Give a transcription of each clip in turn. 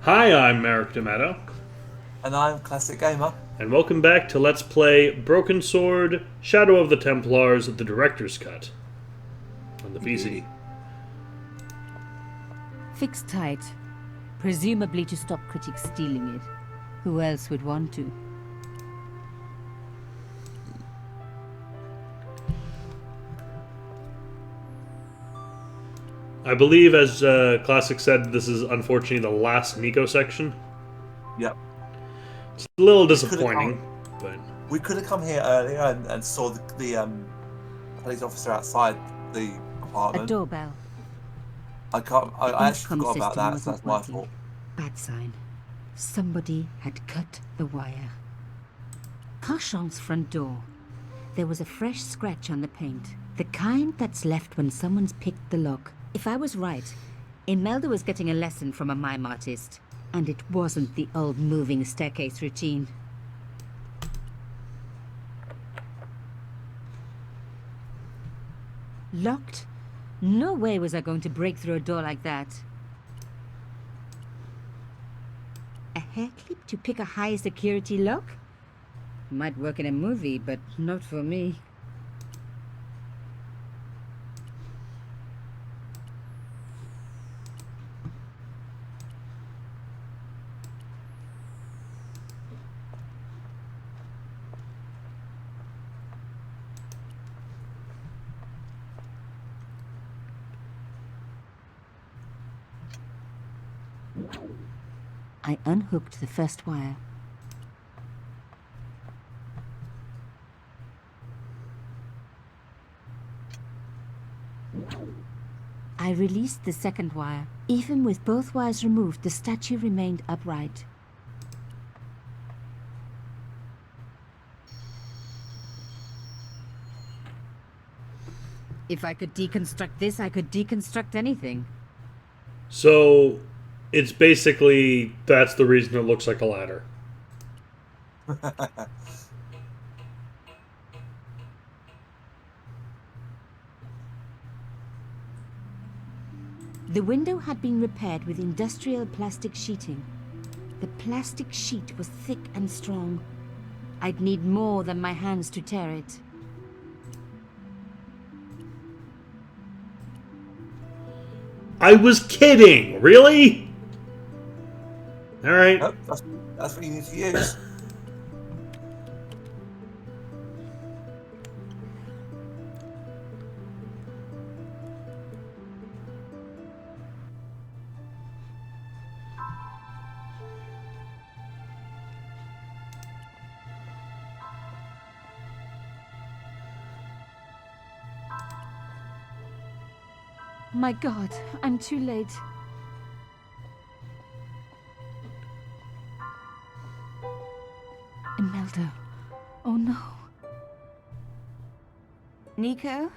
Hi, I'm Merrick D'Amato, And I'm Classic Gamer. and welcome back to Let's Play Broken Sword Shadow of the Templars, the Director's Cut on the PC. Indeedy. Fixed tight. Presumably to stop critics stealing it. Who else would want to? I believe, as Classic said, this is unfortunately the last Nico section. Yep. It's a little We could have disappointing, but We could have come here earlier and saw the police officer outside the A apartment. doorbell. I can't. I The actually intercom forgot about system that, so wasn't that's my working. fault. Bad sign. Somebody had cut the wire. Carchan's front door. There was a fresh scratch on the paint. The kind that's left when someone's picked the lock. If I was right, Imelda was getting a lesson from a mime artist. And it wasn't the old moving staircase routine. Locked? No way was I going to break through a door like that. A hair clip to pick a high security lock? Might work in a movie, but not for me. I unhooked the first wire. I released the second wire. Even with both wires removed, the statue remained upright. If I could deconstruct this, I could deconstruct anything. so it's basically that's the reason it looks like a ladder. The window had been repaired with industrial plastic sheeting. The plastic sheet was thick and strong. I'd need more than my hands to tear it. I was kidding! Really? Alright. Nope, that's what you need to use. My God, I'm too late. Imelda. Oh no. Nico?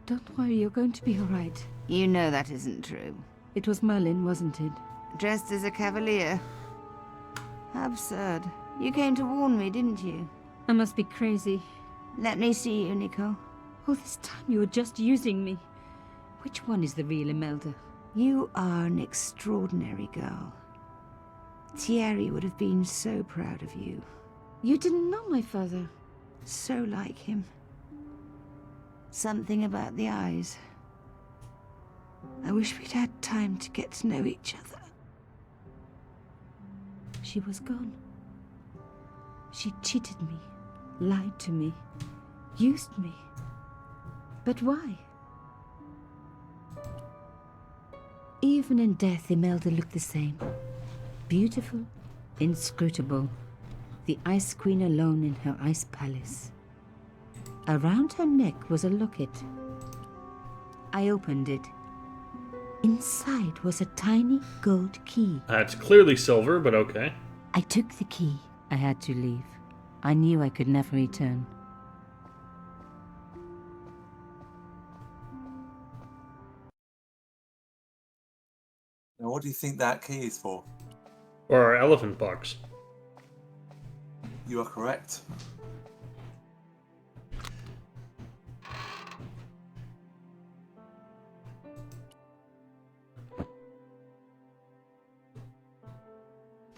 Don't worry, you're going to be all right. You know that isn't true. It was Merlin, wasn't it? Dressed as a cavalier. How absurd. You came to warn me, didn't you? I must be crazy. Let me see you, Nico. All this time you were just using me. Which one is the real Imelda? You are an extraordinary girl. Thierry would have been so proud of you. You didn't know my father. So like him. Something about the eyes. I wish we'd had time to get to know each other. She was gone. She cheated me, lied to me, used me. But why? Even in death, Imelda looked the same. Beautiful, inscrutable. The Ice Queen alone in her ice palace. Around her neck was a locket. I opened it. Inside was a tiny gold key. It's clearly silver, but okay. I took the key. I had to leave. I knew I could never return. Now, what do you think that key is for? Or our elephant box. You are correct.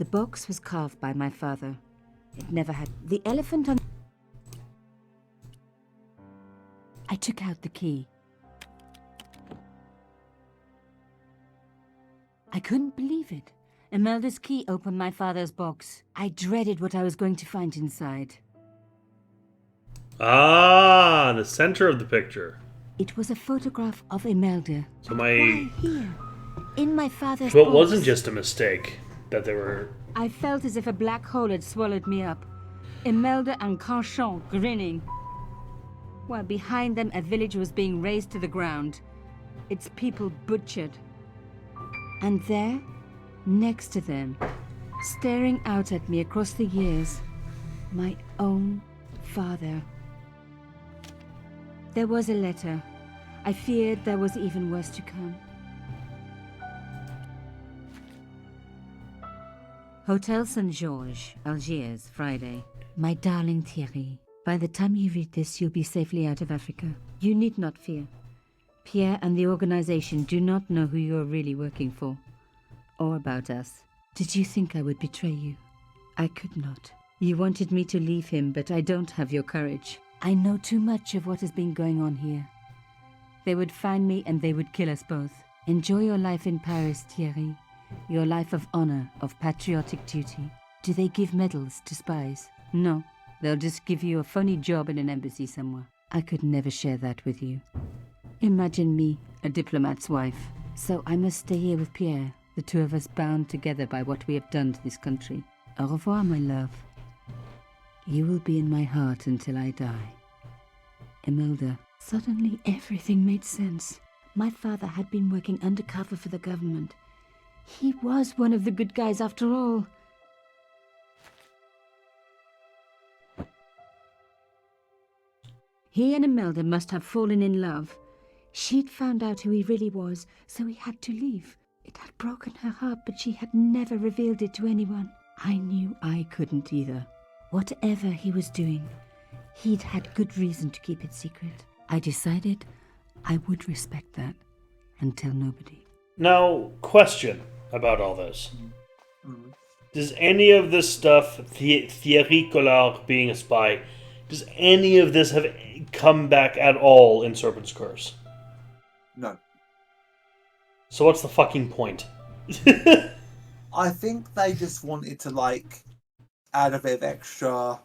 The box was carved by my father. It never had the elephant on... I took out the key. I couldn't believe it. Imelda's key opened my father's box. I dreaded what I was going to find inside. Ah, the center of the picture. It was a photograph of Imelda. So Why here? In my father's So it box. wasn't just a mistake that they were... I felt as if a black hole had swallowed me up. Imelda and Canchon grinning. While behind them a village was being razed to the ground. Its people butchered. And there, next to them, staring out at me across the years, my own father. There was a letter. I feared there was even worse to come. Hotel St. Georges, Algiers, Friday. My darling Thierry, by the time you read this, you'll be safely out of Africa. You need not fear. Pierre and the organization do not know who you're really working for, or about us. Did you think I would betray you? I could not. You wanted me to leave him, but I don't have your courage. I know too much of what has been going on here. They would find me and they would kill us both. Enjoy your life in Paris, Thierry. Your life of honor, of patriotic duty. Do they give medals to spies? No. They'll just give you a phony job in an embassy somewhere. I could never share that with you. Imagine me, a diplomat's wife. So I must stay here with Pierre, the two of us bound together by what we have done to this country. Au revoir, my love. You will be in my heart until I die. Imelda. Suddenly everything made sense. My father had been working undercover for the government. He was one of the good guys after all. He and Imelda must have fallen in love. She'd found out who he really was, so he had to leave. It had broken her heart, but she had never revealed it to anyone. I knew I couldn't either. Whatever he was doing, he'd had good reason to keep it secret. I decided I would respect that and tell nobody. Now, question about all this. Does any of this stuff, Thierry Collard being a spy, does any of this have come back at all in Serpent's Curse? No. So what's the fucking point? I think they just wanted to, like, add a bit of extra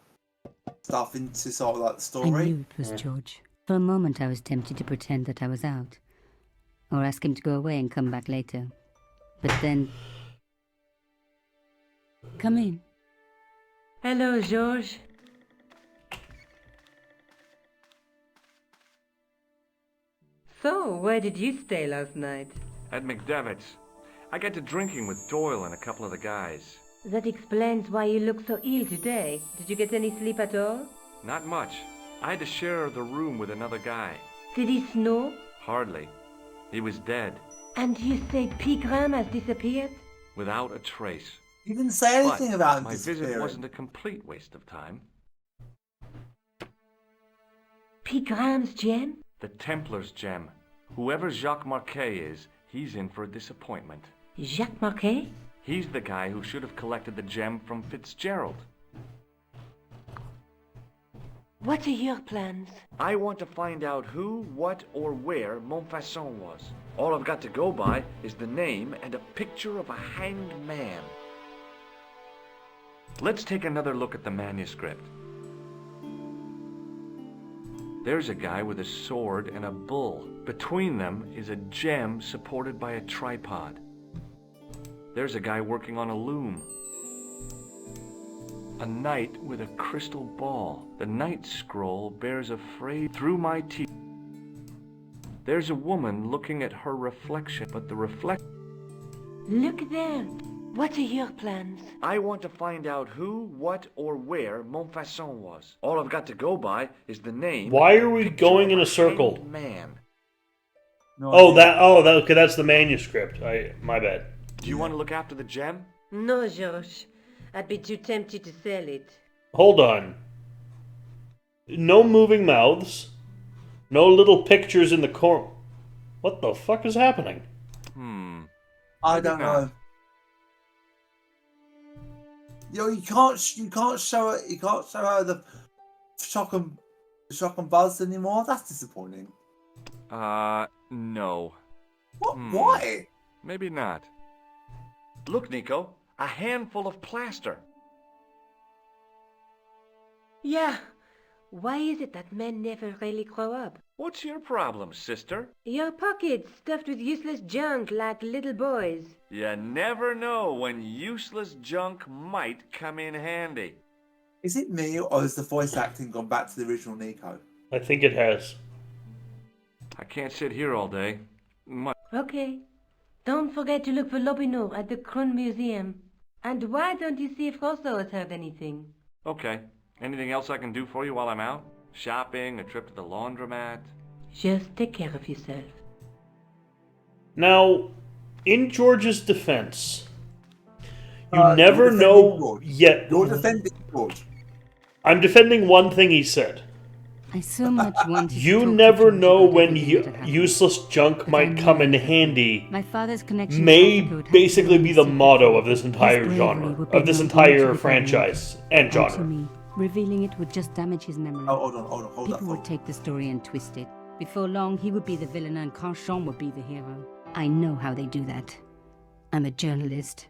stuff into sort of like the I story. knew it was George. For a moment I was tempted to pretend that I was out. Or ask him to go away and come back later. But then... Come in. Hello, George. So, where did you stay last night? At McDevitt's. I got to drinking with Doyle and a couple of the guys. That explains why you look so ill today. Did you get any sleep at all? Not much. I had to share the room with another guy. Did it snow? Hardly. He was dead, And you say Pigram has disappeared? without a trace. You didn't say anything But about him my disappearing. visit wasn't a complete waste of time. Pigram's gem? The Templar's gem. Whoever Jacques Marquet is, he's in for a disappointment. Jacques Marquet? He's the guy who should have collected the gem from Fitzgerald. What are your plans? I want to find out who, what, or where Montfaucon was. All I've got to go by is the name and a picture of a hanged man. Let's take another look at the manuscript. There's a guy with a sword and a bull. Between them is a gem supported by a tripod. There's a guy working on a loom. A knight with a crystal ball. The knight scroll bears a phrase, "Through my teeth." There's a woman looking at her reflection, but the Look there. What are your plans? I want to find out who, what, or where Montfaucon was. All I've got to go by is the name. Why are we picture going of in a circle? hanged Man. No Okay, that's the manuscript. My bad. Do you want to look after the gem? No, George. I'd be too tempted to sell it. Hold on. No moving mouths. No little pictures in the corner. What the fuck is happening? I don't not. know. You can't show her. You can't show her the shock and buzz anymore. That's disappointing. No. What? Why? Maybe not. Look, Nico, a handful of plaster. Yeah. Why is it that men never really grow up? What's your problem, sister? Your pockets stuffed with useless junk like little boys. You never know when useless junk might come in handy. Is it me, or has the voice acting gone back to the original Nico? I think it has. I can't sit here all day. Okay. Don't forget to look for Lobinor at the Crune Museum. And why don't you see if Rosso has heard anything? Okay. Anything else I can do for you while I'm out? Shopping, a trip to the laundromat? Just take care of yourself. Now, in George's defense, you You're never defending know George. yet. You're defending George. I'm defending one thing he said. I so much wanted to You talk to never George know about when everything that had happened. useless junk But I might knew come in that handy. My father's connection to May Africa would have basically to be the secret. motto of this His entire bravery genre, would be of this known entire only to the franchise and And to genre. me, revealing it would just damage his memory. Oh, hold that People would thought. take the story and twist it. Before long, he would be the villain and Carchon would be the hero. I know how they do that. I'm a journalist.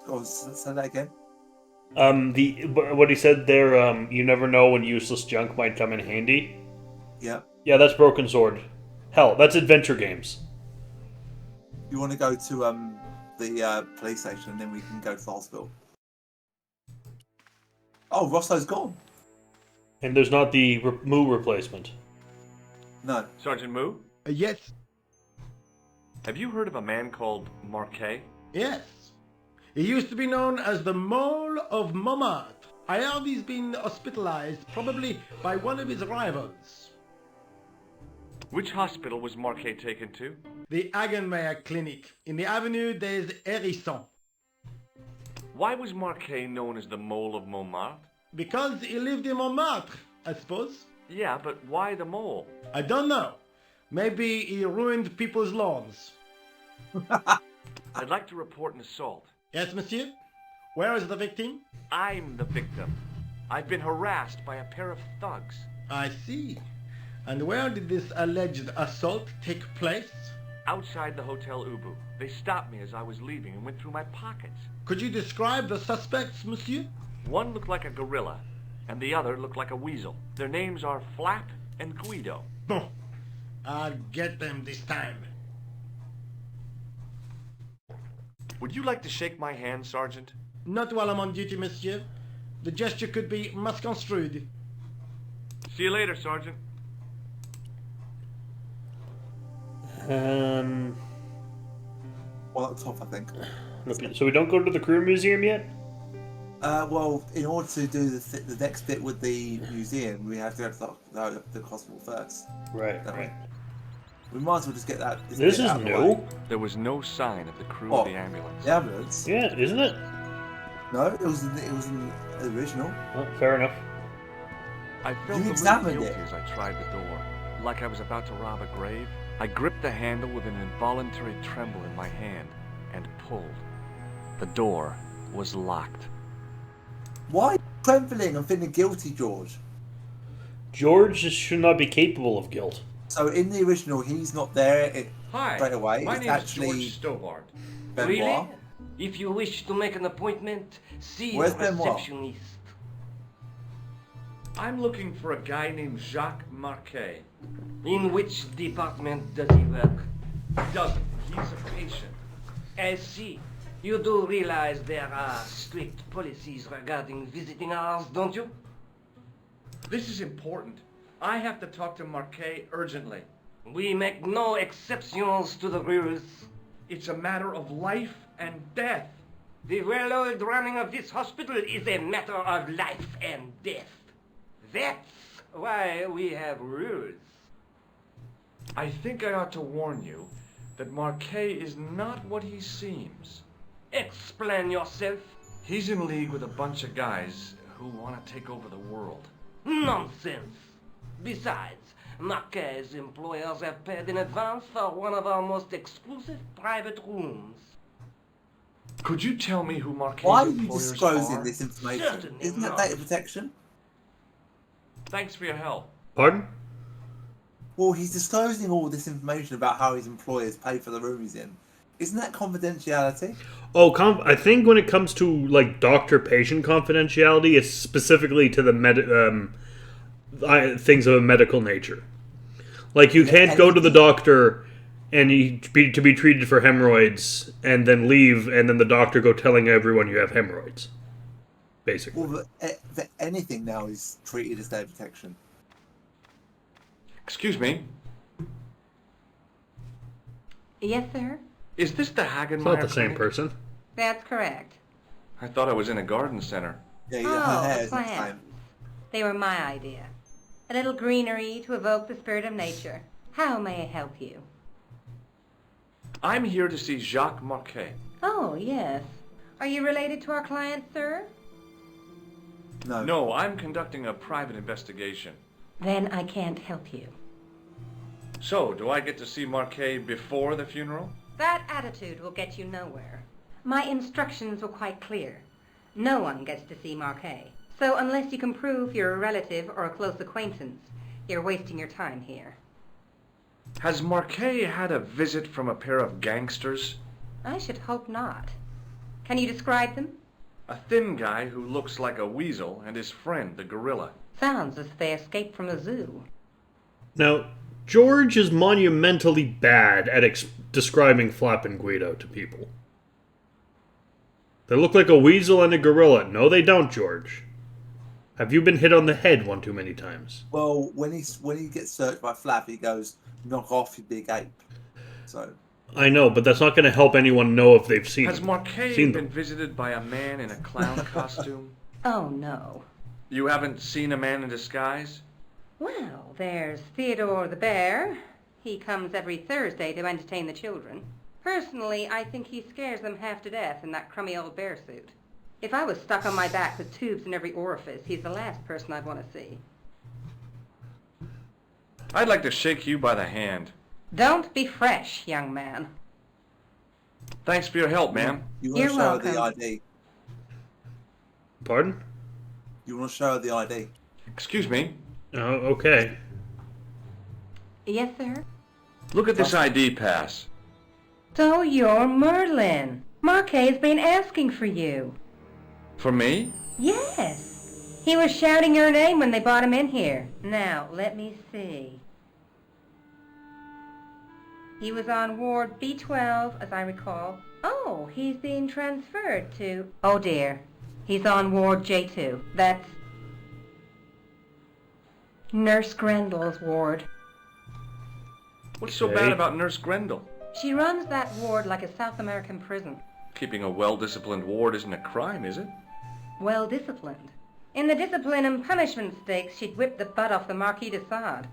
Oh, say that again. What he said there, you never know when useless junk might come in handy. Yeah. Yeah, that's Broken Sword. Hell, that's adventure games. You want to go to the police station, and then we can go to the hospital. Oh, Rosso's gone. And there's not the Moo replacement. No. Sergeant Moo? Yes, Have you heard of a man called Marquet? yes. He used to be known as the Mole of Montmartre. I heard he's been hospitalized, probably by one of his rivals. Which hospital was Marquet taken to? The Hagenmeyer Clinic. In the avenue des Hérissons. Why was Marquet known as the Mole of Montmartre? Because he lived in Montmartre, I suppose. Yeah, but why the mole? I don't know. Maybe he ruined people's lawns. I'd like to report an assault. Yes, monsieur? Where is the victim? I'm the victim. I've been harassed by a pair of thugs. I see. And where did this alleged assault take place? Outside the Hotel Ubu. They stopped me as I was leaving and went through my pockets. Could you describe the suspects, monsieur? One looked like a gorilla, and the other looked like a weasel. Their names are Flap and Guido. Bon. I'll get them this time. Would you like to shake my hand, Sergeant? Not while I'm on duty, monsieur. The gesture could be misconstrued. See you later, Sergeant. Well, at the top, I think. So we don't go to the Crune Museum yet? Well, in order to do the next bit with the museum, we have to go to the hospital first. Right, Don't right. We might as well just get that. This bit is out of the new. way. There was no sign of the crew What? of the ambulance. The ambulance? Yeah, isn't it? No, it was in the original. Well, fair enough. I felt You a little examined guilty it. as I tried the door, like I was about to rob a grave. I gripped the handle with an involuntary tremble in my hand and pulled. The door was locked. Why are you trembling and feeling guilty, George? George should not be capable of guilt. So in the original, he's not there Hi, straight away. my It's name is actually George Stobart. Benoit. Really? If you wish to make an appointment, see Where's the Benoit? receptionist. I'm looking for a guy named Jacques Marquet. In which department does he work? Doesn't. He's a patient. I see. You do realize there are strict policies regarding visiting hours, don't you? This is important. I have to talk to Marquet urgently. We make no exceptions to the rules. It's a matter of life and death. The well-oiled running of this hospital is a matter of life and death. That's why we have rules. I think I ought to warn you that Marquet is not what he seems. Explain yourself. He's in league with a bunch of guys who want to take over the world. Nonsense. Besides, Marquet's employers have paid in advance for one of our most exclusive private rooms. Could you tell me who Marquet's Why are you employers disclosing are? this information? Certainly Isn't that not. data protection? Thanks for your help. Pardon? Well, he's disclosing all this information about how his employers pay for the room he's in. Isn't that confidentiality? Oh, I think when it comes to like doctor-patient confidentiality, it's specifically to the things of a medical nature. Like you can't go to the doctor and to be treated for hemorrhoids and then leave, and then the doctor go telling everyone you have hemorrhoids. Basically. Well, anything now is treated as data protection. Excuse me. Yes, sir? Is this the Hagenmeyer It's not the same clinic? person. That's correct. I thought I was in a garden center. Yeah, Oh, her hair the is the plants. same. They were my idea. A little greenery to evoke the spirit of nature. How may I help you? I'm here to see Jacques Marquet. Oh, yes. Are you related to our client, sir? No. No, I'm conducting a private investigation. Then I can't help you. So, do I get to see Marquet before the funeral? That attitude will get you nowhere. My instructions were quite clear. No one gets to see Marquet. So unless you can prove you're a relative or a close acquaintance, you're wasting your time here. Has Marquet had a visit from a pair of gangsters? I should hope not. Can you describe them? A thin guy who looks like a weasel and his friend, the gorilla. Sounds as if they escaped from the zoo. Now, George is monumentally bad at describing Flap and Guido to people. They look like a weasel and a gorilla. No, they don't, George. Have you been hit on the head one too many times? Well, when he gets searched by Flap, he goes, "Knock off, you big ape." So. I know, but that's not going to help anyone know if they've seen Has them. Marquet Seen been them. visited by a man in a clown costume? Oh, no. You haven't seen a man in disguise? Well, there's Theodore the bear. He comes every Thursday to entertain the children. Personally, I think he scares them half to death in that crummy old bear suit. If I was stuck on my back with tubes in every orifice, he's the last person I'd want to see. I'd like to shake you by the hand. Don't be fresh, young man. Thanks for your help, ma'am. You want to You're show her the welcome. ID? Pardon? You want to show her the ID? Excuse me. Oh, okay. Yes, sir? Look at this ID pass. So you're Merlin. Marquet's been asking for you. For me? Yes. He was shouting your name when they brought him in here. Now, let me see. He was on Ward B12, as I recall. Oh, he's being transferred to... Oh, dear. He's on Ward J2. That's... Nurse Grendel's ward. What's so Okay. bad about Nurse Grendel? She runs that ward like a South American prison. Keeping a well-disciplined ward isn't a crime, is it? Well disciplined. In the discipline and punishment stakes, she'd whip the butt off the Marquis de Sade.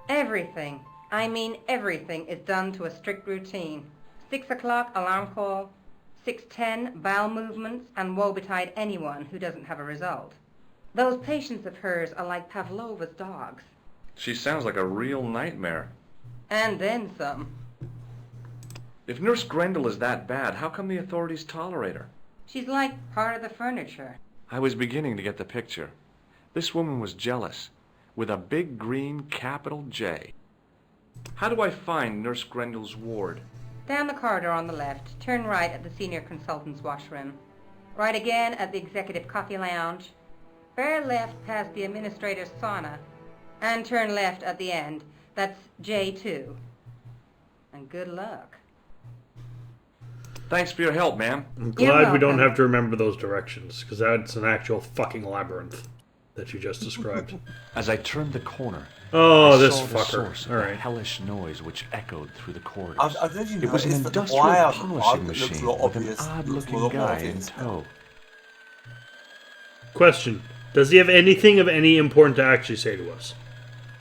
Everything, I mean everything, is done to a strict routine. 6 o'clock alarm call, 6:10 bowel movements, and woe betide anyone who doesn't have a result. Those patients of hers are like Pavlova's dogs. She sounds like a real nightmare. And then some. If Nurse Grendel is that bad, how come the authorities tolerate her? She's like part of the furniture. I was beginning to get the picture. This woman was jealous, with a big green capital J. How do I find Nurse Grendel's ward? Down the corridor on the left, turn right at the senior consultant's washroom. Right again at the executive coffee lounge. Bear left past the administrator's sauna. And turn left at the end. That's J2. And good luck. Thanks for your help, ma'am. I'm You're glad we don't welcome. have to remember those directions, because that's an actual fucking labyrinth that you just described. As I turned the corner, Oh, I this saw the fucker. source of the Alright. hellish noise which echoed through the corridors. I don't know if you It was an noticed, but the industrial wire polishing looks machine a lot with an obvious. Looks a odd-looking lot more guy in obvious. tow. Question. Does he have anything of any importance to actually say to us?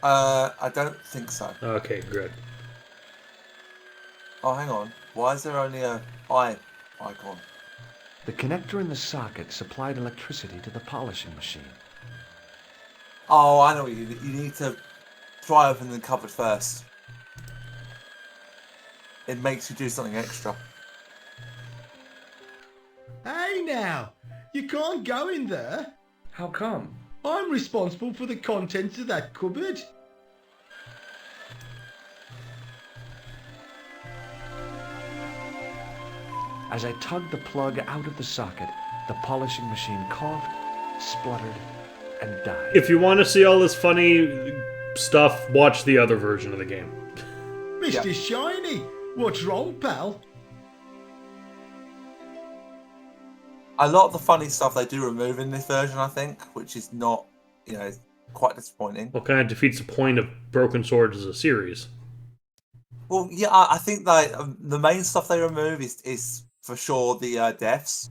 I don't think so. Okay, good. Oh, hang on. Why is there only a eye icon? The connector in the socket supplied electricity to the polishing machine. Oh, I know what you need to try open the cupboard first. It makes you do something extra. Hey now, you can't go in there. How come? I'm responsible for the contents of that cupboard. As I tugged the plug out of the socket, the polishing machine coughed, spluttered, and died. If you want to see all this funny stuff, watch the other version of the game. Mr. Shiny, what's wrong, pal? A lot of the funny stuff they do remove in this version, I think, which is not, quite disappointing. Well, kind of defeats the point of Broken Swords as a series. Well, yeah, I think that the main stuff they remove is for sure the deaths.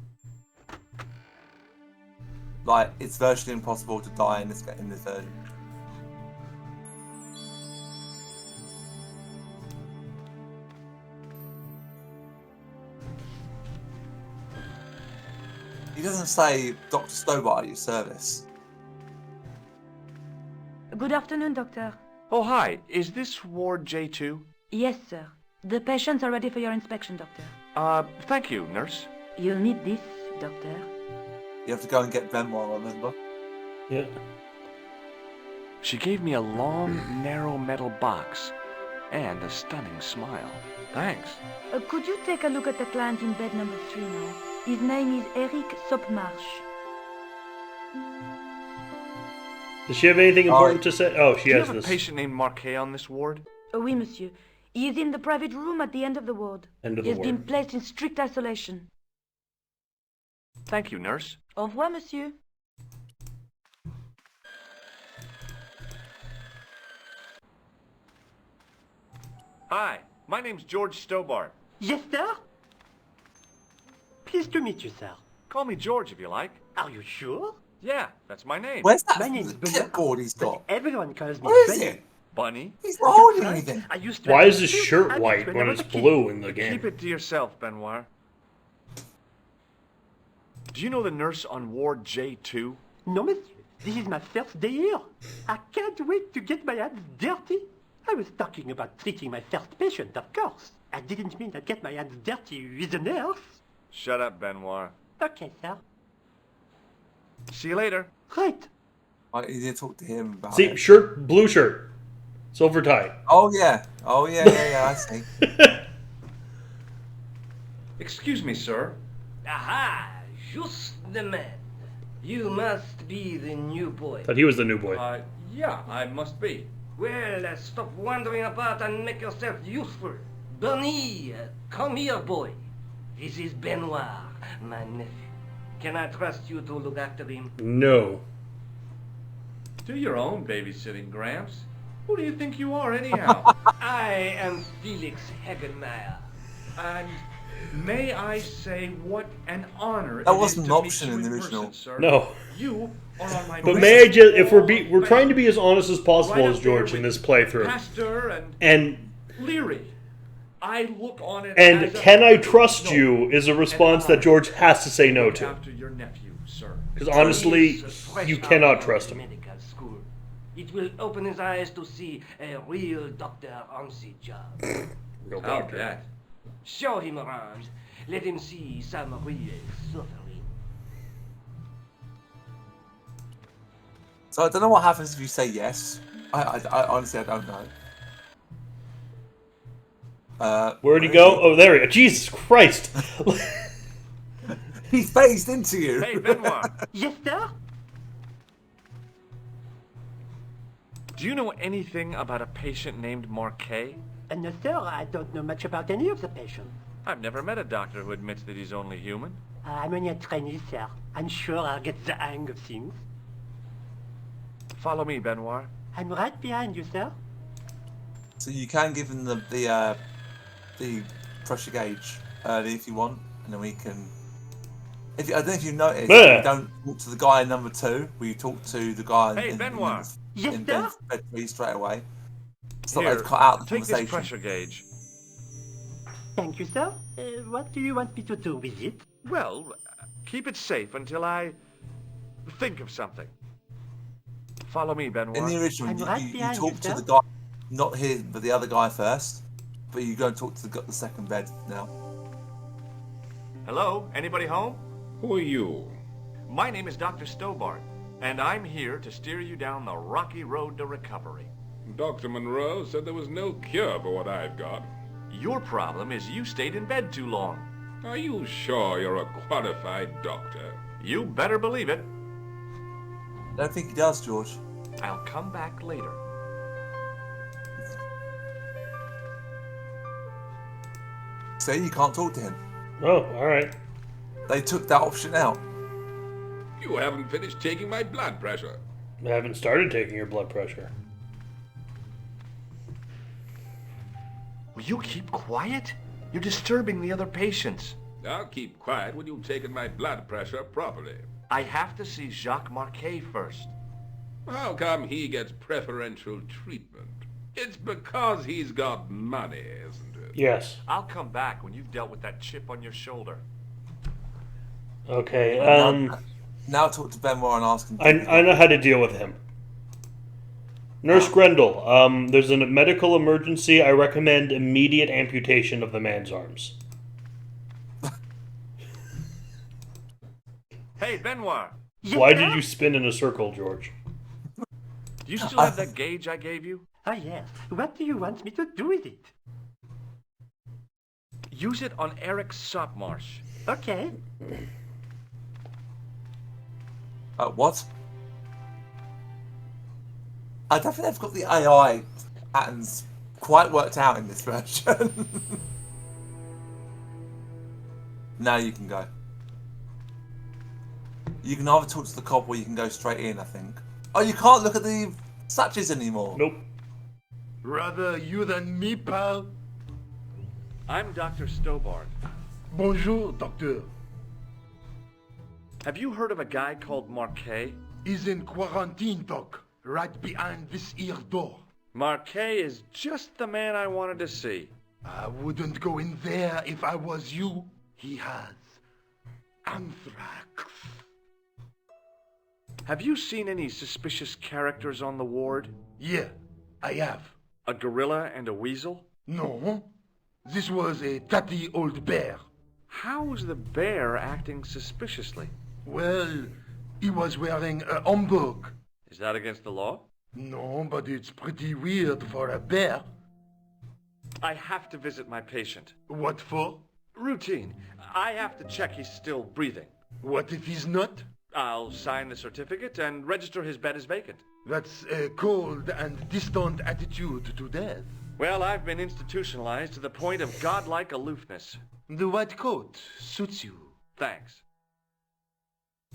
Like, it's virtually impossible to die in this version. He doesn't say Dr. Stobart at your service. Good afternoon, Doctor. Oh, hi. Is this Ward J2? Yes, sir. The patients are ready for your inspection, Doctor. Thank you, nurse. You'll need this, Doctor. You have to go and get Benoit, remember? Yeah. She gave me a long, narrow metal box and a stunning smile. Thanks. Could you take a look at the client in bed number 3 now? His name is Eric Sopmarsh. Does she have anything important to say? Oh, she Do you has have this. a patient named Marquet on this ward? Oui, monsieur. He is in the private room at the end of the ward. End of He the has been ward. placed in strict isolation. Thank you, nurse. Au revoir, monsieur. Hi, my name's George Stobart. Yes, sir? Pleased to meet you, sir. Call me George if you like. Are you sure? Yeah, that's my name. Where's that My name's clipboard he's got? Everyone calls me What is Benny. it? Bunny. He's not holding anything. I used to Why have is his two shirt habits white when when I was it's a kid. blue in the game? Keep it to yourself, Benoit. Do you know the nurse on Ward J2? No, monsieur. This is my first day here. I can't wait to get my hands dirty. I was talking about treating my first patient, of course. I didn't mean I'd get my hands dirty with a nurse. Shut up, Benoit. Okay, sir. See you later. Right. You did talk to him about See, it. shirt, blue shirt, silver tie. Oh yeah, I see. Excuse me, sir. Aha! Just the man. You must be the new boy. Thought he was the new boy. Yeah, I must be. Well, stop wandering about and make yourself useful. Bunny, come here, boy. This is Benoit, my nephew. Can I trust you to look after him? No. Do your own babysitting, Gramps. Who do you think you are, anyhow? I am Felix Hagenmeyer. And may I say what an honor That it wasn't is an to meet option you in the in original. person, sir. No. You are on my But list may I just, if of we're trying to be as honest as possible right as up there George in with this playthrough. Pastor And Leary. I look on it and as can I a trust no, you is a response an that George has to say no honor to. after your nephew, sir. Because honestly, He is fresh you out cannot of trust him. medical school. It will open his eyes to see a real doctor on the job. Real How doctor. that? Show him around. Let him see some real suffering. So I don't know what happens if you say yes. I honestly I don't know. Where'd he go? Oh, there he go. Jesus Christ. He phased into you. Hey, Benoit. Yes, sir? Do you know anything about a patient named Marquet? No, sir, I don't know much about any of the patients. I've never met a doctor who admits that he's only human. I'm only a trainee, sir. I'm sure I'll get the hang of things. Follow me, Benoit. I'm right behind you, sir. So you can give him the pressure gauge early if you want, and then we can. I don't know if you noticed, Yeah. you don't talk to the guy in number 2. We talk to the guy Hey, in Benoit. Yes, in sir? bed 3 straight away. It's not Here, like they've cut out the take this conversation. pressure gauge. Thank you, sir. What do you want me to do with it? Well, keep it safe until I think of something. Follow me, Benoit. In the original, I'm right you behind talk you, to sir. the guy, not him, but the other guy first. But you go and talk to the second bed now. Hello? Anybody home? Who are you? My name is Dr. Stobart, and I'm here to steer you down the rocky road to recovery. Dr. Monroe said there was no cure for what I've got. Your problem is you stayed in bed too long. Are you sure you're a qualified doctor? You better believe it. I don't think he does, George. I'll come back later. See, you can't talk to him. Oh, alright. They took that option out. You haven't finished taking my blood pressure. I haven't started taking your blood pressure. Will you keep quiet? You're disturbing the other patients. I'll keep quiet when you've taken my blood pressure properly. I have to see Jacques Marquet first. How come he gets preferential treatment? It's because he's got money, isn't it? Yes. I'll come back when you've dealt with that chip on your shoulder. Okay, Now talk to Benoit and ask him. I know how to deal with him. Nurse Grendel, there's a medical emergency. I recommend immediate amputation of the man's arms. Hey, Benoit! Why did you spin in a circle, George? Do you still have that gauge I gave you? Oh, yes. What do you want me to do with it? Use it on Eric Sopmarsh. Okay. What? I don't think they've got the AI patterns quite worked out in this version. Now you can go. You can either talk to the cop or you can go straight in, I think. Oh, you can't look at the statues anymore. Nope. Rather you than me, pal. I'm Dr. Stobart. Bonjour, doctor. Have you heard of a guy called Marquet? He's in quarantine, doc. Right behind this here door. Marquet is just the man I wanted to see. I wouldn't go in there if I was you. He has anthrax. Have you seen any suspicious characters on the ward? Yeah, I have. A gorilla and a weasel? No, this was a tatty old bear. How is the bear acting suspiciously? Well, he was wearing a homburg. Is that against the law? No, but it's pretty weird for a bear. I have to visit my patient. What for? Routine. I have to check he's still breathing. What if he's not? I'll sign the certificate and register his bed as vacant. That's a cold and distant attitude to death. Well, I've been institutionalized to the point of godlike aloofness. The white coat suits you. Thanks.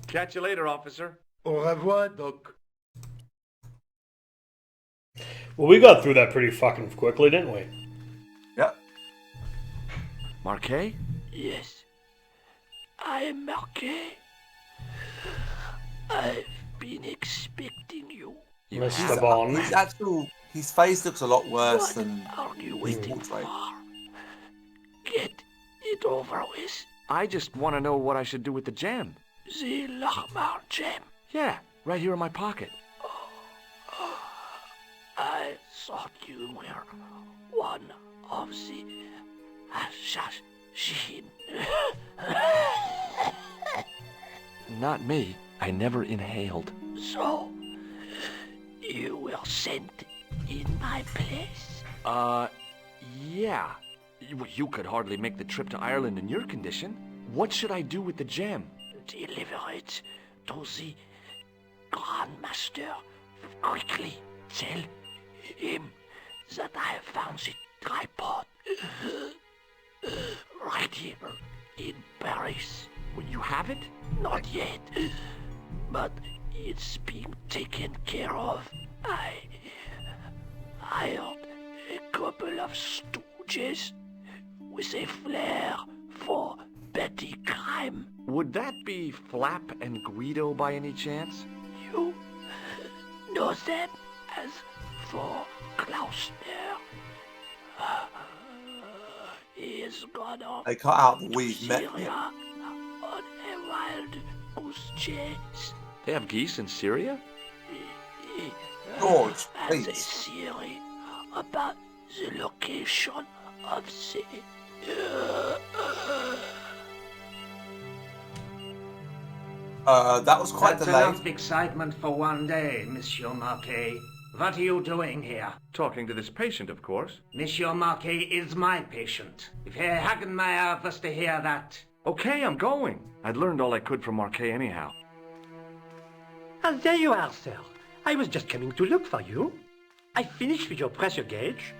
Catch you later, officer. Au revoir, doc. Well, we got through that pretty fucking quickly, didn't we? Yep. Marquet? Yes, I am Marquet. I've been expecting you. Mr. Bond. His face looks a lot worse than Are you his waiting portrait. for? Get it over with. I just want to know what I should do with the gem. The Lahmar gem. Yeah, right here in my pocket. I thought you were one of the assassin. Not me. I never inhaled. So, you were sent in my place? Yeah. You could hardly make the trip to Ireland in your condition. What should I do with the gem? Deliver it to the Grandmaster. Quickly tell him that I have found the tripod right here in Paris. Will you have it? Not yet, but it's being taken care of. I hired a couple of stooges with a flair for petty crime. Would that be Flap and Guido by any chance? You know them as for Klausner. He has gone off They cut out the we've to met Syria him. on a wild goose chase. They have geese in Syria? George, And a please. theory about the location of the... That was quite That's delayed. enough excitement for one day, Monsieur Marquet. What are you doing here? Talking to this patient, of course. Monsieur Marquet is my patient. If Herr Hagenmeyer was to hear that... Okay, I'm going. I'd learned all I could from Marquet anyhow. Ah, there you are, sir. I was just coming to look for you. I finished with your pressure gauge.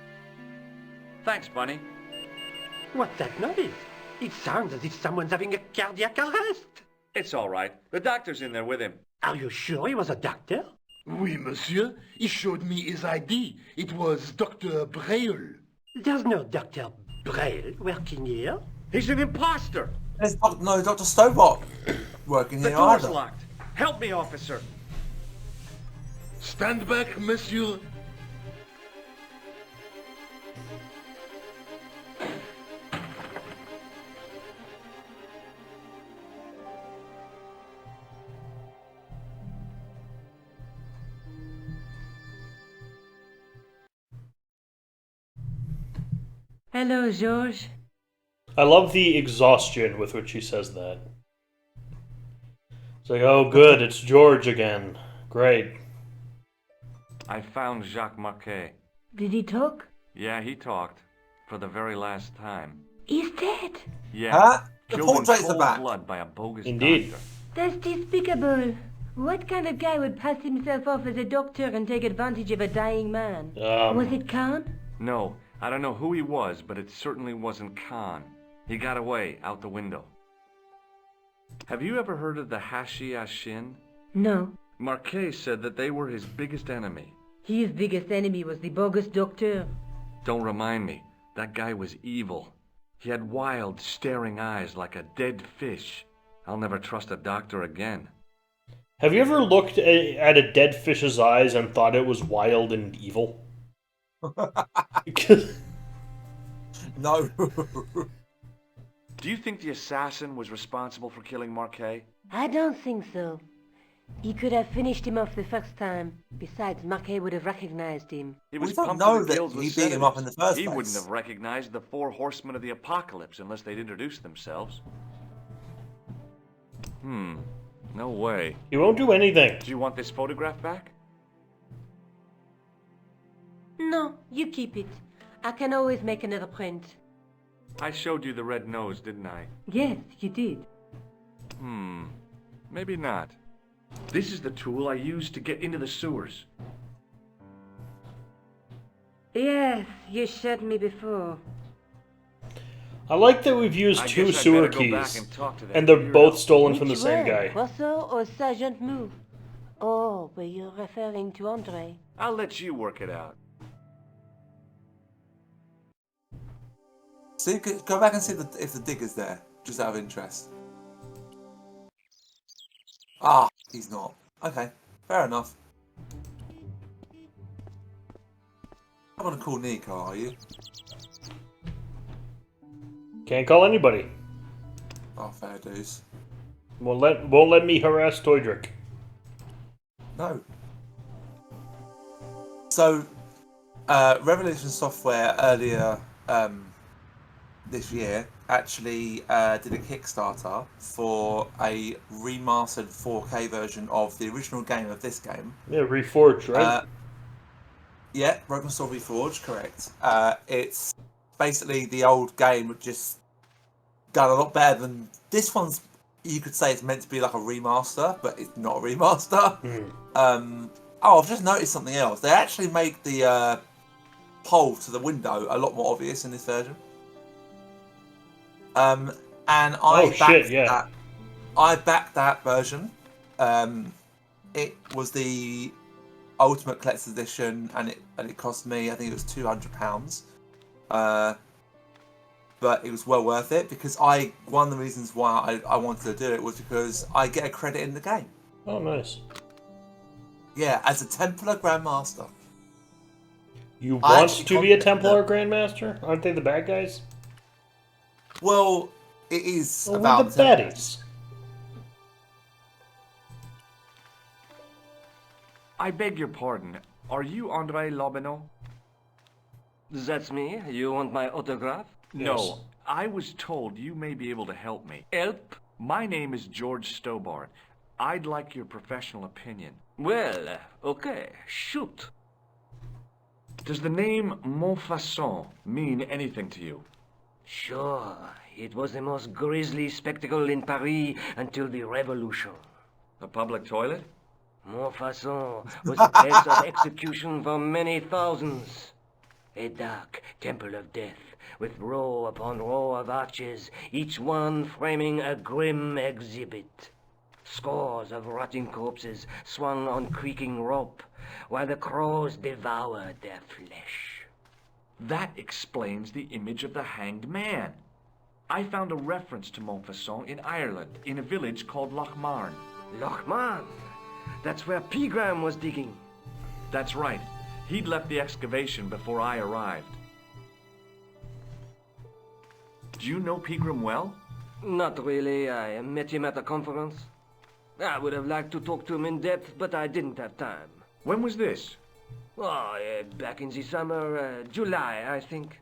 Thanks, Bunny. What's that noise? It sounds as if someone's having a cardiac arrest. It's all right. The doctor's in there with him. Are you sure he was a doctor? Oui, monsieur. He showed me his ID. It was Dr. Braille. There's no Dr. Braille working here. He's an imposter. There's no Dr. Stobart working The here door's either. locked. Help me, officer. Stand back, monsieur. Hello, George. I love the exhaustion with which he says that. It's like, oh good, it's George again. Great. I found Jacques Marquet. Did he talk? Yeah, he talked. For the very last time. He's dead. Yeah. Huh? The Killed in portrait's the cold back. blood by a bogus Indeed. doctor. That's despicable. What kind of guy would pass himself off as a doctor and take advantage of a dying man? Was it Khan? No, I don't know who he was, but it certainly wasn't Khan. He got away, out the window. Have you ever heard of the Hashi Ashin? No. Marquet said that they were his biggest enemy. His biggest enemy was the bogus doctor. Don't remind me. That guy was evil. He had wild, staring eyes like a dead fish. I'll never trust a doctor again. Have you ever looked at a dead fish's eyes and thought it was wild and evil? No. Do you think the assassin was responsible for killing Marquet? I don't think so. He could have finished him off the first time. Besides, Marquet would have recognized him. He was We don't pumped know to the that gills with he beat him up in the sedatives. first He place. wouldn't have recognized the 4 horsemen of the apocalypse unless they'd introduced themselves. No way. He won't do anything. Do you want this photograph back? No, you keep it. I can always make another print. I showed you the red nose, didn't I? Yes, you did. Maybe not. This is the tool I used to get into the sewers. Yes, you showed me before. I like that we've used I 2 guess I'd sewer better go back keys, and talk to that and they're weirdo. both stolen Which from the same one, guy. Rousseau or Sergeant Mou? Oh, were you referring to Andre? I'll let you work it out. See, go back and see if the digger's there, just out of interest. Ah, he's not. Okay, fair enough. I'm gonna call Nico, are you? Can't call anybody. Oh, fair dues. Won't let me harass Toydrick. No. So, Revolution Software earlier this year actually did a Kickstarter for a remastered 4K version of the original game of this game. Yeah, Reforged, right? Yeah, Broken Sword Reforged, correct. It's basically the old game, just done a lot better than this one's. You could say it's meant to be like a remaster, but it's not a remaster. Oh, I've just noticed something else. They actually make the hole to the window a lot more obvious in this version. And I backed that version. It was the Ultimate Collector's Edition, and it cost me, I think it was £200. But it was well worth it because one of the reasons why I wanted to do it was because I get a credit in the game. Oh, nice. Yeah, as a Templar Grandmaster. You want to be a Templar Grandmaster? Aren't they the bad guys? Well, it is Well, about we're the baddies. I beg your pardon. Are you Andre Lobineau? That's me. You want my autograph? No. I was told you may be able to help me. Help? My name is George Stobart. I'd like your professional opinion. Well, okay, shoot. Does the name Montfaucon mean anything to you? Sure, it was the most grisly spectacle in Paris until the Revolution. A public toilet? Montfaucon was a place of execution for many thousands. A dark temple of death, with row upon row of arches, each one framing a grim exhibit. Scores of rotting corpses swung on creaking rope, while the crows devoured their flesh. That explains the image of the hanged man. I found a reference to Montfaucon in Ireland, in a village called Lochmarn. Lochmarn? That's where Pegram was digging. That's right. He'd left the excavation before I arrived. Do you know Pegram well? Not really. I met him at a conference. I would have liked to talk to him in depth, but I didn't have time. When was this? Oh, back in the summer, July, I think.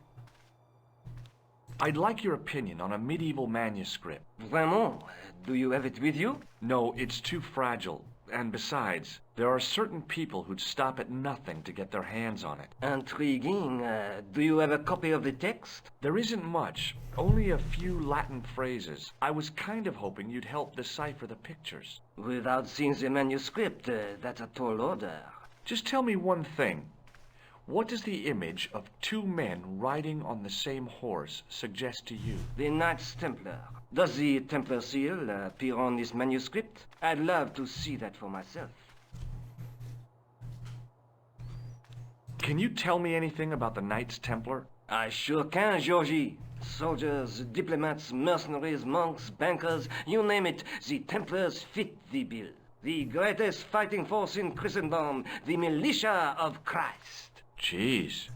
I'd like your opinion on a medieval manuscript. Vraiment? Do you have it with you? No, it's too fragile. And besides, there are certain people who'd stop at nothing to get their hands on it. Intriguing. Do you have a copy of the text? There isn't much. Only a few Latin phrases. I was kind of hoping you'd help decipher the pictures. Without seeing the manuscript, that's a tall order. Just tell me one thing. What does the image of two men riding on the same horse suggest to you? The Knights Templar. Does the Templar seal appear on this manuscript? I'd love to see that for myself. Can you tell me anything about the Knights Templar? I sure can, Georgie. Soldiers, diplomats, mercenaries, monks, bankers, you name it, the Templars fit the bill. The greatest fighting force in Christendom, the militia of Christ. Jeez.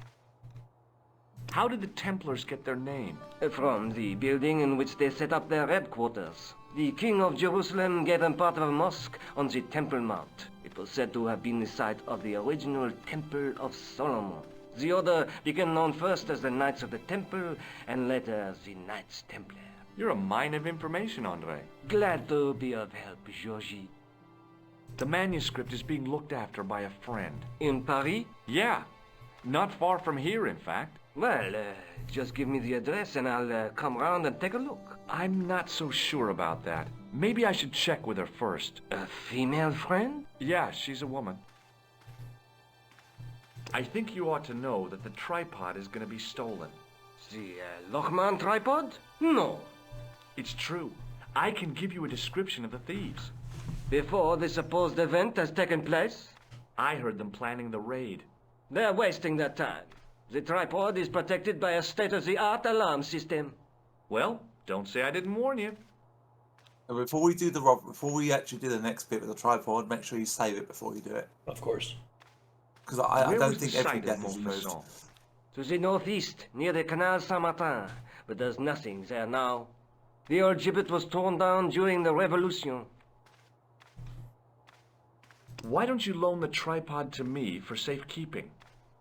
How did the Templars get their name? From the building in which they set up their headquarters. The King of Jerusalem gave them part of a mosque on the Temple Mount. It was said to have been the site of the original Temple of Solomon. The order became known first as the Knights of the Temple, and later as the Knights Templar. You're a mine of information, Andre. Glad to be of help, Georgie. The manuscript is being looked after by a friend. In Paris? Yeah. Not far from here, in fact. Well, just give me the address and I'll come round and take a look. I'm not so sure about that. Maybe I should check with her first. A female friend? Yeah, she's a woman. I think you ought to know that the tripod is going to be stolen. The Lochmarn tripod? No. It's true. I can give you a description of the thieves. Before the supposed event has taken place? I heard them planning the raid. They're wasting their time. The tripod is protected by a state-of-the-art alarm system. Well, don't say I didn't warn you. And before we actually do the next bit with the tripod, make sure you save it before you do it. Of course. Because I don't think every death is moved. To the northeast, near the Canal Saint-Martin, but there's nothing there now. The old gibbet was torn down during the Revolution. Why don't you loan the tripod to me for safekeeping?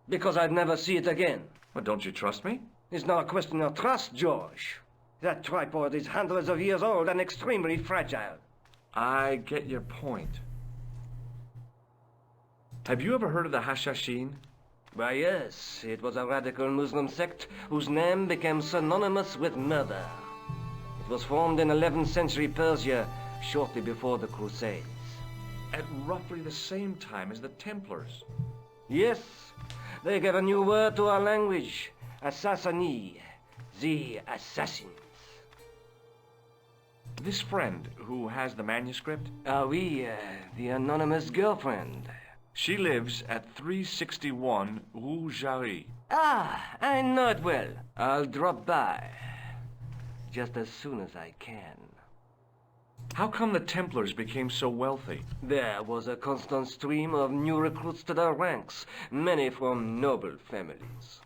Because I'd never see it again. Well, don't you trust me? It's not a question of trust, George. That tripod is hundreds of years old and extremely fragile. I get your point. Have you ever heard of the Hashashin? Why, yes. It was a radical Muslim sect whose name became synonymous with murder. It was formed in 11th century Persia, shortly before the Crusades. At roughly the same time as the Templars. Yes. They gave a new word to our language. Assassini. The assassins. This friend who has the manuscript? Oui, the anonymous girlfriend. She lives at 361 Rue Jarry. Ah, I know it well. I'll drop by. Just as soon as I can. How come the Templars became so wealthy? There was a constant stream of new recruits to their ranks, many from noble families.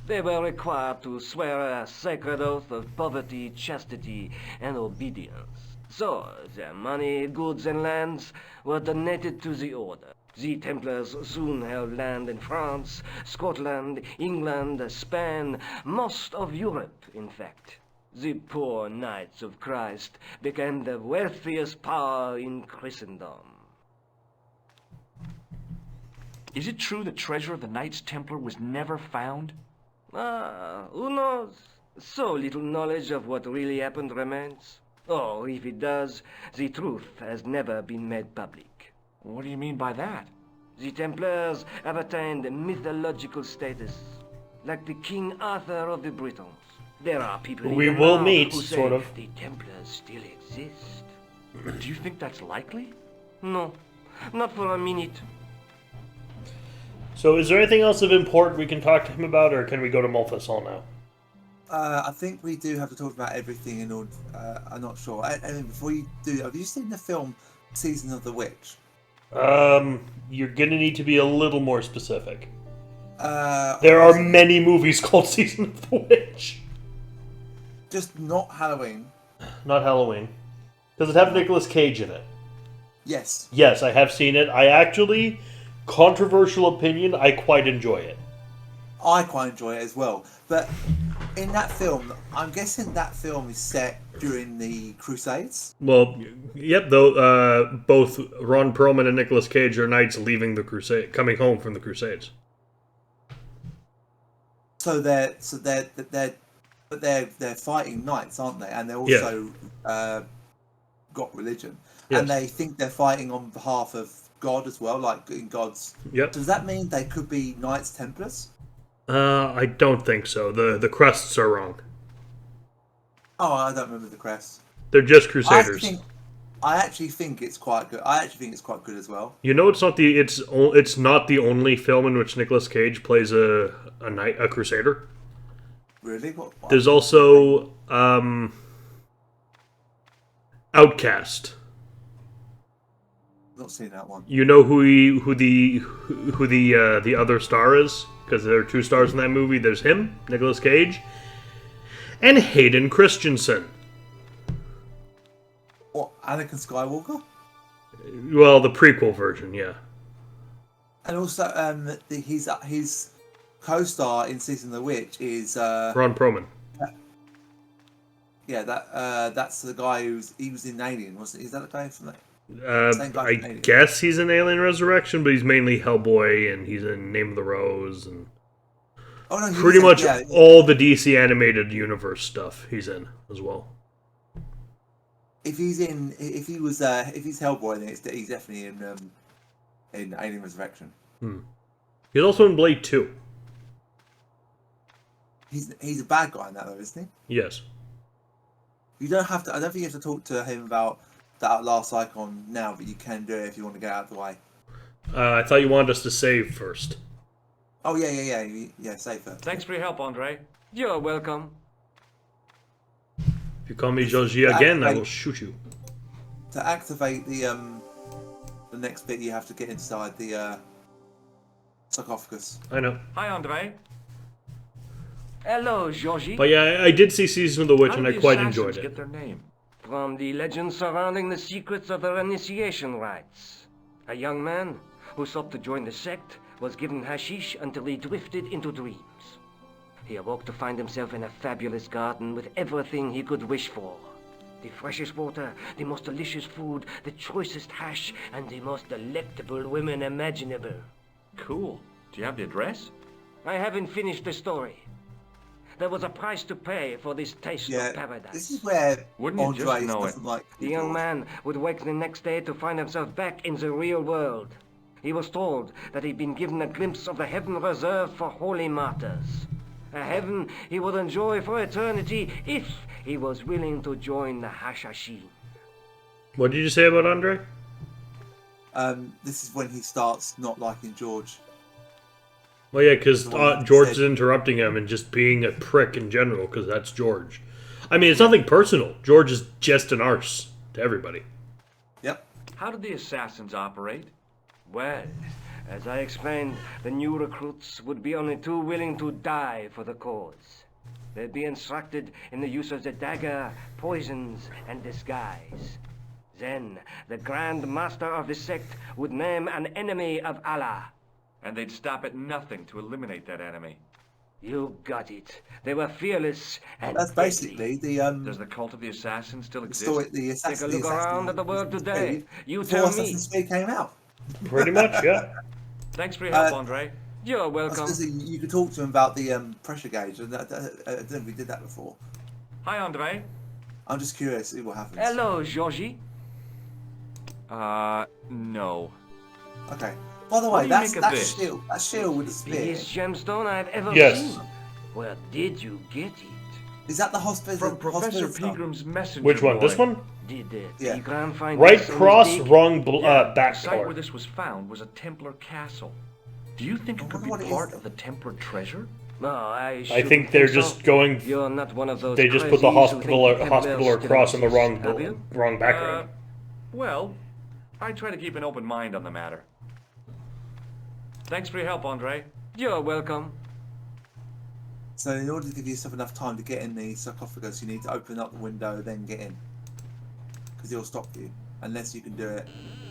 They were required to swear a sacred oath of poverty, chastity, and obedience. So, their money, goods, and lands were donated to the order. The Templars soon held land in France, Scotland, England, Spain, most of Europe, in fact. The poor Knights of Christ became the wealthiest power in Christendom. Is it true the treasure of the Knights Templar was never found? Who knows? So little knowledge of what really happened remains. Or, if it does, the truth has never been made public. What do you mean by that? The Templars have attained mythological status, like the King Arthur of the Britons. There are people We even will now meet, who say sort of. the Templars still exist. Do you think that's likely? No, not for a minute. So, is there anything else of import we can talk to him about, or can we go to Molthasol now? I think we do have to talk about everything in order. I'm not sure. And before you do, have you seen the film Season of the Witch? You're gonna need to be a little more specific. There There are many movies called Season of the Witch. Just not Halloween. Not Halloween. Does it have Nicolas Cage in it? Yes. Yes, I have seen it. I actually, controversial opinion, I quite enjoy it. I quite enjoy it as well. But in that film, I'm guessing that film is set during the Crusades. Well, yep, though, both Ron Perlman and Nicolas Cage are knights leaving the Crusade, coming home from the Crusades. So they're fighting knights, aren't they? And they're also got religion, and they think they're fighting on behalf of God as well, like in God's. Yep. Does that mean they could be Knights Templars? I don't think so. The crests are wrong. Oh, I don't remember the crest. They're just Crusaders. I actually think it's quite good. I actually think it's quite good as well. You know, it's not the only film in which Nicolas Cage plays a Crusader. Really? What? There's also Outcast. Not seen that one. You know who the other star is? Because there are two stars in that movie. There's him, Nicolas Cage, and Hayden Christensen. What, Anakin Skywalker? Well, the prequel version, yeah. And also, his co-star in Season of the Witch is Ron Perlman. Yeah, that's the guy he was in Alien, wasn't he? Is that the guy from that? I guess he's in Alien Resurrection, but he's mainly Hellboy, and he's in Name of the Rose, and pretty much all the DC animated universe stuff he's in as well. If he's Hellboy, then he's definitely in Alien Resurrection. He's also in Blade 2. He's a bad guy in that, though, isn't he? Yes. You don't have to. I don't think you have to talk to him about that last icon now, but you can do it if you want to get out of the way. I thought you wanted us to save first. Oh yeah, save first. Thanks for your help, Andre. You're welcome. If you call me Georgie again, I will shoot you. To activate the next bit, you have to get inside the sarcophagus. I know. Hi, Andre. Hello, Georgie. But yeah, I did see Season of the Witch, and I quite enjoyed it. Get their name? From the legends surrounding the secrets of their initiation rites. A young man who sought to join the sect was given hashish until he drifted into dreams. He awoke to find himself in a fabulous garden with everything he could wish for. The freshest water, the most delicious food, the choicest hash, and the most delectable women imaginable. Cool. Do you have the address? I haven't finished the story. There was a price to pay for this taste of paradise. This is where Wouldn't you just know it? The young man would wake the next day to find himself back in the real world. He was told that he'd been given a glimpse of the heaven reserved for holy martyrs. A heaven he would enjoy for eternity if he was willing to join the Hashashin. What did you say about Andre? This is when he starts not liking George. Well, yeah, because George is interrupting him and just being a prick in general, because that's George. I mean, it's nothing personal. George is just an arse to everybody. Yep. How did the assassins operate? Well, as I explained, the new recruits would be only too willing to die for the cause. They'd be instructed in the use of the dagger, poisons, and disguise. Then, the Grand Master of the sect would name an enemy of Allah. And they'd stop at nothing to eliminate that enemy. You got it. They were fearless and That's basically the Does the cult of the assassin still the exist? story. The Take a assassin. look the around at the world today. You tell Before me. Assassin's Creed came out. Pretty much, yeah. Thanks for your help, Andre. You're I was welcome. gonna say, you could talk to him about the pressure gauge, and I don't know if we did that before. Hi, Andre. I'm just curious to see what happens. Hello, Georgie. No. Okay. By the What way, do you make of that this? shield, with the spear. Biggest gemstone I've ever Yes. seen. Where did you get it? Is that the hospital? From Professor hospital stuff? Pilgrim's messenger. Which one? boy. This one? Did the Yeah. Tigran find Right this on cross, his dig? wrong The back site where door. this was found was a Templar castle. Do you think it could wonder be what it is part then. of the Templar treasure? No, I I shouldn't think they're so. just going. You're not one of those They just put the crazies who hospital think the hospital Templars still across on the exist, have you? wrong background. Well, I try to keep an open mind on the matter. Thanks for your help, Andre. You're welcome. So in order to give yourself enough time to get in the sarcophagus, you need to open up the window, then get in. Because he'll stop you. Unless you can do it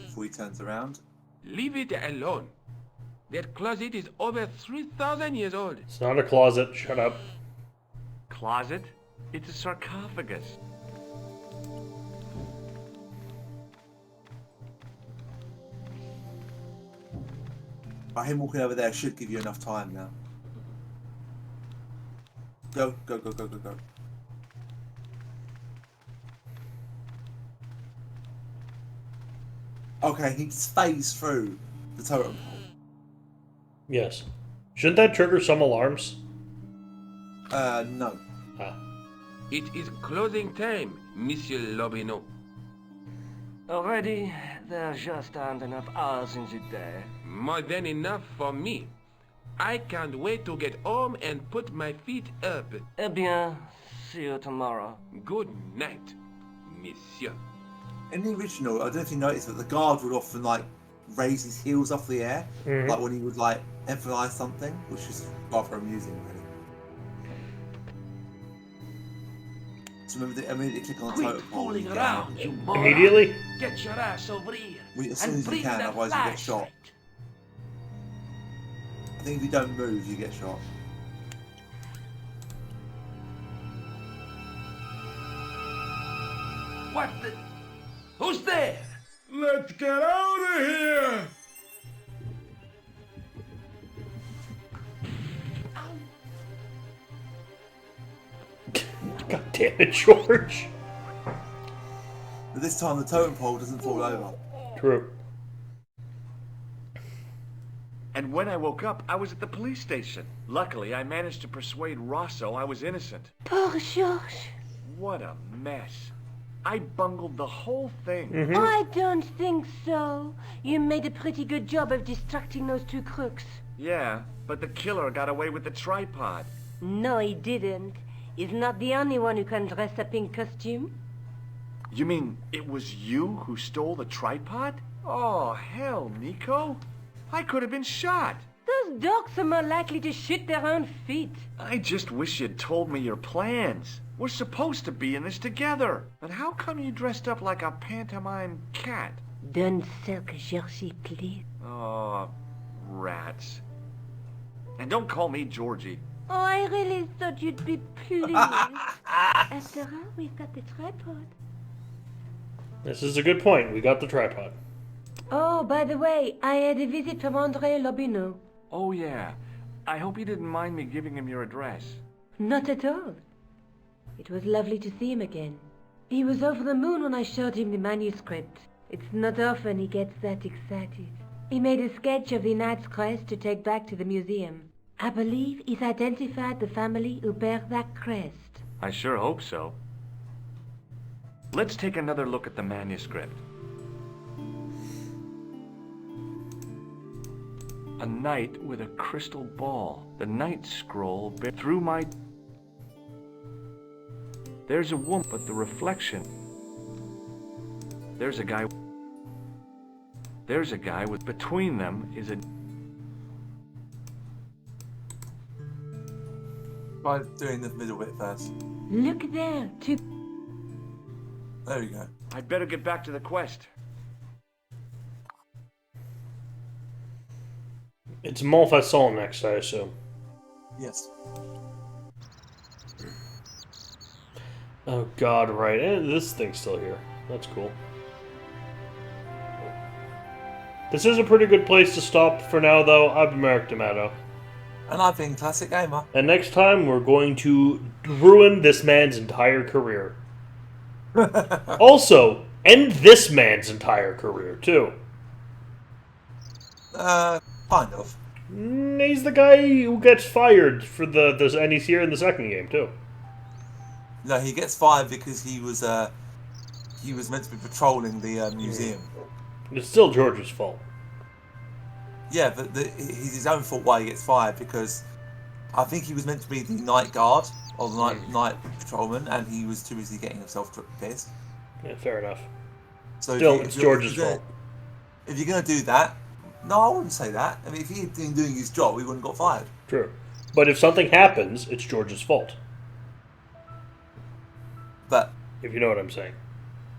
before he turns around. Leave it alone. That closet is over 3,000 years old. It's not a closet. Shut up. Closet? It's a sarcophagus. By him walking over there should give you enough time now. Go, go, go, go, go, go. Okay, he's phased through the totem pole. Yes. Shouldn't that trigger some alarms? No. Ah. It is closing time, Monsieur Lobineau. Already, there just aren't enough hours in the day. More than enough for me. I can't wait to get home and put my feet up. Eh bien, see you tomorrow. Good night, Monsieur. In the original, I don't know if you noticed, but the guard would often like raise his heels off the air, like when he would like emphasize something, which is rather amusing, really. So remember, immediately click on the totem pole. fooling and around, get you out. moron. Immediately? Get your ass over here. As soon and as you bring can, that otherwise you get shot. flashlight. I think if you don't move, you get shot. What the? Who's there? Let's get out of here! God damn it, George. But this time the totem pole doesn't fall over. True. And when I woke up, I was at the police station. Luckily, I managed to persuade Rosso I was innocent. Poor Georges. What a mess. I bungled the whole thing. I don't think so. You made a pretty good job of distracting those two crooks. Yeah, but the killer got away with the tripod. No, he didn't. He's not the only one who can dress up in costume. You mean it was you who stole the tripod? Oh, hell, Nico. I could have been shot. Those dogs are more likely to shoot their own feet. I just wish you'd told me your plans. We're supposed to be in this together. And how come you dressed up like a pantomime cat? Don't sulk, Georgie, please. Oh, rats. And don't call me Georgie. Oh, I really thought you'd be pleased. After all, we've got the tripod. This is a good point. We got the tripod. Oh, by the way, I had a visit from Andre Lobineau. Oh, yeah. I hope you didn't mind me giving him your address. Not at all. It was lovely to see him again. He was over the moon when I showed him the manuscript. It's not often he gets that excited. He made a sketch of the knight's crest to take back to the museum. I believe he's identified the family who bear that crest. I sure hope so. Let's take another look at the manuscript. A knight with a crystal ball. The knight scroll through my... There's a woman, but the reflection... There's a guy with... Between them is a... Try doing the middle bit first. Look there, two... There we go. I'd better get back to the quest. It's Montfaucon next, I assume. Yes. Oh god, right. This thing's still here. That's cool. This is a pretty good place to stop for now, though. I've been Merrick D'Amato. And I've been Classic Gamer. And next time, we're going to ruin this man's entire career. Also, end this man's entire career, too. Kind of. He's the guy who gets fired for and he's here in the second game, too. No, he gets fired because he was meant to be patrolling the museum. It's still George's fault. Yeah, but it's his own fault why he gets fired, because I think he was meant to be the night guard or the night patrolman, and he was too busy getting himself pissed. Yeah, fair enough. So still, it's George's fault. If you're going to do that, no, I wouldn't say that. I mean, if he had been doing his job, he wouldn't have got fired. True. But if something happens, it's George's fault. But if you know what I'm saying.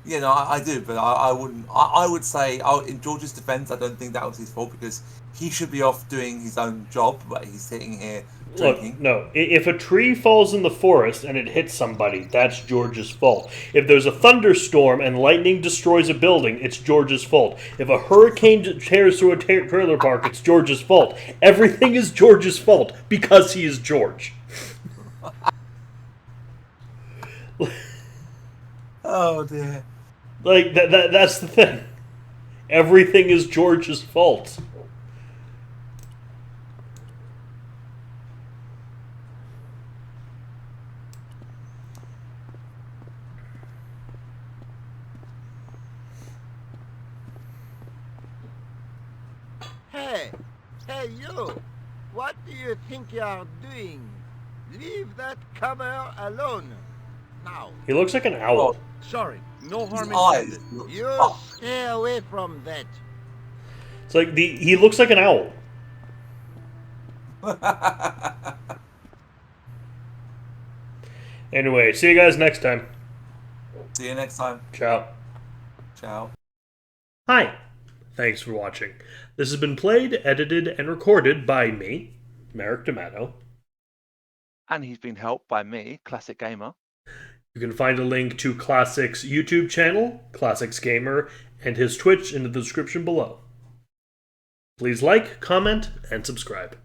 Yeah, no, I do, but I wouldn't. I would say, in George's defense, I don't think that was his fault, because he should be off doing his own job, but he's sitting here drinking. Look, no. If a tree falls in the forest and it hits somebody, that's George's fault. If there's a thunderstorm and lightning destroys a building, it's George's fault. If a hurricane tears through a trailer park, it's George's fault. Everything is George's fault because he is George. Oh dear. Like that's the thing. Everything is George's fault. Hey, you! What do you think you are doing? Leave that comer alone. Now. He looks like an owl. Sorry, no harm intended. You stay away from that. It's like he looks like an owl. Anyway, see you guys next time. See you next time. Ciao. Ciao. Hi. Thanks for watching. This has been played, edited, and recorded by me, Merrick D'Amato. And he's been helped by me, Classic Gamer. You can find a link to Classic's YouTube channel, Classics Gamer, and his Twitch in the description below. Please like, comment, and subscribe.